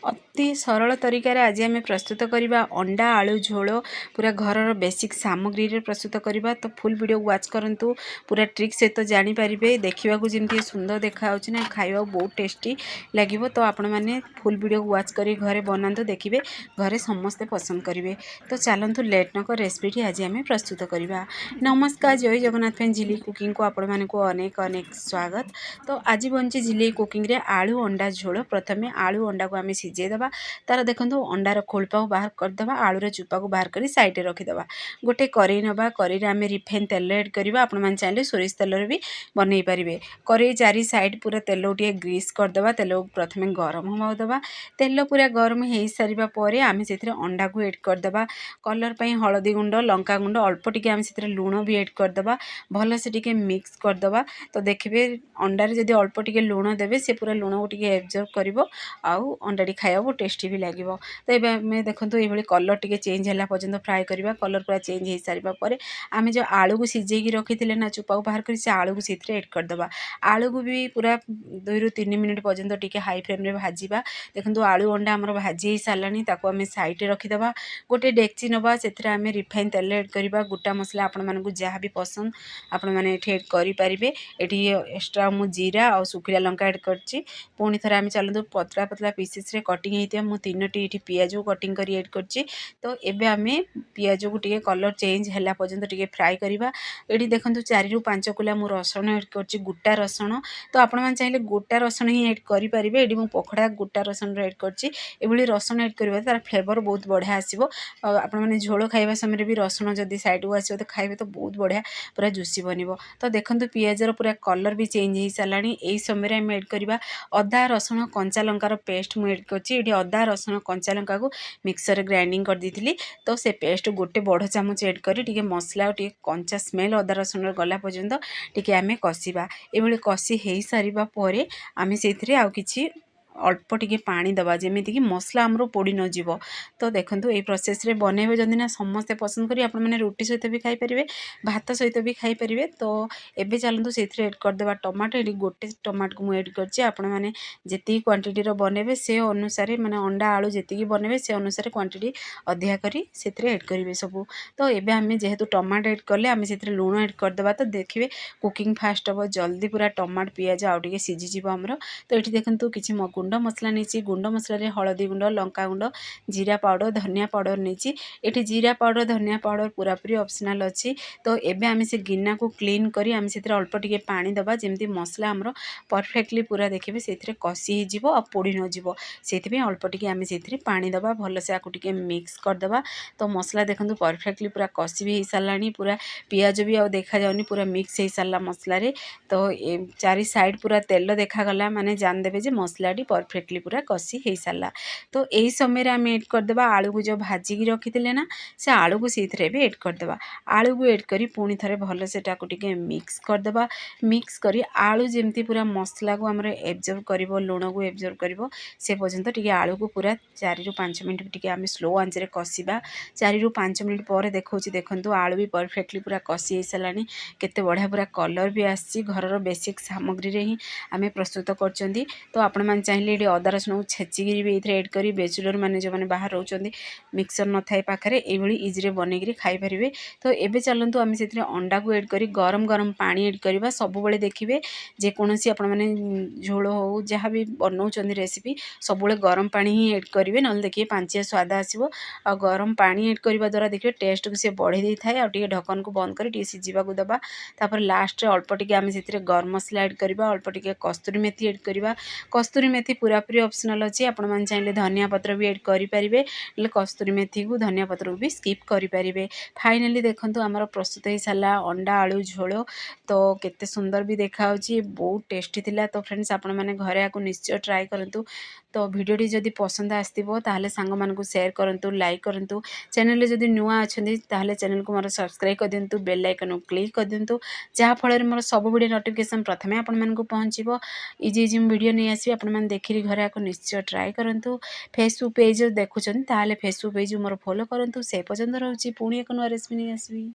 अति सरल तरीकार आज आम प्रस्तुत करवा अंडा आलू झोल पूरा घर बेसिक सामग्री रे प्रस्तुत करवा। तो फुल वीडियो वाच करंतु पूरा ट्रिक सहित जानीपारे देखा जमी सुंदर देखा ना खावा बहुत टेस्टी लगे। तो आपण मैंने फुल वीडियो वाच कर घरे बनातु देखिए घरे समस्ते पसंद करेंगे। तो चलतु लेट नक रेसिपी आज आम प्रस्तुत करवा। नमस्कार जय जगन्नाथ फ्रेंड झिली कुकिंग को आपण मानक अनेक अनेक स्वागत। तो आज बनची झिली कुकिंग रे आलू अंडा झोल। प्रथमे आलू अंडा को आम सिझेदेवा तार देखो अंडार खोलपा को बाहर करदे आलूर चुपा को बाहर कर साइड रखीदे। गोटे करेई नवा करेई आम रिफाइन तेल एड करवा। आपण मैंने चाहिए सोरिष तेल भी बनई पारे। करेई चारि साइड पूरा तेल गोटे ग्रीस करदे। तेल प्रथमे गरम होगा तेल पूरा गरम हो सारा पर आम से अंडा को एड करदे। कलर पर हलदी गुंड लंका गुंड अल्प टिके आम से लुण भी एड करदे भल से टिके मिक्स करदे। तो देखिए अंडार जदि अल्प टिके लुण देवे से पूरा लुण को टिके एब्जॉर्ब करिवो आउ अंडाटी खाइबा टेस्टी भी लगे। तो ये आम देखो ये कलर टिके चेंज है पर्यंत फ्राए करवा। कलर पूरा चेंज हो सारा पर आम जो आलू को सिझेकी रखी ना चुपा को बाहर कर से आलू को से एड करदे। आलू को भी पूरा 2 ରୁ 3 मिनट पर्यंत टिके हाई फ्लेम रे भाजीबा। देखो आलू अंडा आमर भाजी हो सारानी ताको आम साइड रखीदे। गोटे डेक्ची नवा से आम रिफाइन तेल एड करवा। गोटा मसला आपण मानक जहाँ भी पसंद आपण मैंने एड करेंगे। ये एक्सट्रा मु जीरा और सुखिला लंका एड करची। पुणी थे आम चलते पतला पतला पीसेस रे कटिंग होता मु 3टी ये पियाज को कटिंग कर एड करची। तो एबे आम पियाज को टिके कलर चेंज है पर्यंत टिके फ्राए करवा। ये देखो 4 ରୁ 5 कुला मु रसुण एड करची गोटा रसुण। तो आपण मैंने चाहिए गोटा रसुण ही एड करेंगे। ये मु पखड़ा गोटा रसुण एड करची। ये रसुण एड करवा तार फ्लेवर बहुत बढ़िया आसो। आपण मैंने झोल खाइबा समय भी रसुण जदि साइड को आसो तो खाइबे तो बहुत बढ़िया पूरा जुसी बनिवो। तो देखो पियाजर पूरा कलर भी चेंज हो सारा। यही समय आम एड करवा अदा रसुण कंचा लंकार पेस्ट मुझे एड करची। अदा रसुण कंचा लंका को मिक्सर ग्राइंडिंग कर दी। तो से पेस्ट गोटे बड़ चामच एड कर मसला टे कंचा स्मेल अदा रसुण गला पर्यंत टिके आम कषा। ये कषि हो सारा पर आम से आउ किछि अल्प टिके पानी दबा जमीती कि मसला आमर पोड़ी न जीव। तो देखो ये प्रोसेस रे बनइबे जदि ना समस्ते पसंद करी आपण मैंने रोटी सहित भी खाई पारे भात सहित भी खाई पारे। तो एबे चलतु से एड करदे टमाटो। ये गोटे टमाटो को मुझे एड करची। आपण मैंने जी क्वांटिटी बनइबे से अनुसार माने अंडा आलू जी बनइबे से अनुसार क्वांटिटी अधिका करी से एड करेंगे सब। तो ये आम जेहेतु टमाटो एड कले आम से लुण एड करदे। तो देखिए कुकिंग फास्ट हम जल्दी पूरा टमाटो पियाज आउ टिके सीझीजिव आमर। तो ये देखो किसी गुंड मसला नहीं गुंड मसला हलदी गुंड लंका गुंड जीरा पाउडर धनिया पाउडर नहीं। ये जीरा पाउडर धनिया पाउडर पूरा पूरी ऑप्शनल अच्छी। तो एबे आम से गिना को क्लीन करी आम से अल्प टिके पानी दबा जमी मसला आमर परफेक्टली पूरा देखिए से कषि हो आ पोड़ी न जीव से अल्प टिके आम से पानी दबा भल से आपको टिके मिक्स करदबा। तो मसला देखो परफेक्टली पूरा कषि भी हो सारा पूरा पियाज भी आ देखा जाउनी पूरा मिक्स हो सारा मसला रे। तो चारि साइड पूरा तेल देखागला माने जानदेवे जे मसलाटी परफेक्टली पूरा कषि हो सारा। तो यही समय आम एड करदे आलू को जो भाजिकी रखी थे ना से आलू को से भी एड करदे। आलू को एड करी पुणी थे भल से टिके मिक्स करदे। मिक्स करी आलू जमती पूरा मसला को आम एब्जर्व कर लुण को एब्जर्व कर से पर्यंत टिके आलू को पूरा 4 ରୁ 5 मिनट टिके आम स्लो आंच रे कषा। 4 ରୁ 5 मिनट पर देखो आलू भी परफेक्टली पूरा कषि हो सारा केते बढ़िया पूरा कलर भी आसी। घर बेसिक सामग्री रे ही आम प्रस्तुत कर। तो आपण मैंने चाहिए ये अदा रसुण को छेचिकी भी ये एड करी बैचलर मैंने जो मैंने बाहर रोचे मिक्सर न थाए पाखे ये इजी बनई खाई पारे। तो एबे चलतु आम से अंडा को एड करी गरम गरम पानी एड करवा। सब देखिए जेकोसी आपण मैंने झोल हो जहाँ भी बनाऊँ रेसिपी सब गरम पानी ही एड करेंगे ना देखिए पांचिया स्वाद आसो। आ गरम पानी एड करने द्वारा देखिए टेस्ट को सी बढ़े दी थाए। आगे ढक्कन को बंद कर सीझा दबा। तापर लास्ट अल्प टिके आम से गरम मसला एड करवा अल्प टिके कस्तूरी मेथी एड करवा। कस्तूरी मेथी पूरा पूरी ऑप्शनल अच्छी। आपण मैंने चाहिए धनिया पत्र भी एड करेंगे कस्तूरी मेथी को धनिया पत्र को भी स्किप करेंगे। फाइनाली देखो आमर प्रस्तुत हो सारा अंडा आलू झोल। तो केते सुंदर भी देखा बहुत टेस्टी थिला। तो फ्रेंड्स आपण मैंने घरे आपको निश्चय ट्राए करूँ। तो वीडियोटी जदि पसंद आसो ताहले सांग मानकु शेयर करूँ लाइक करूँ। चैनल जदि नुआ अच्छा ताहले चैनल को मोर सब्सक्राइब कर दिंतु बेल आइकन को क्लिक कर दिंतु जहाँफल मोर सब वीडियो नोटिफिकेशन प्रथमे आपण मानकु पहुँचो। इजी इजी वीडियो नहीं आसो आपण मैंने देखिए घरे आपको निश्चय ट्राए करूँ। फेसबुक पेज देखुं ताहले फेसबुक पेज मोर फॉलो करूँ। से पर्यंत रोचे पुणी एक नुआ रेसिपी नहीं आसबी।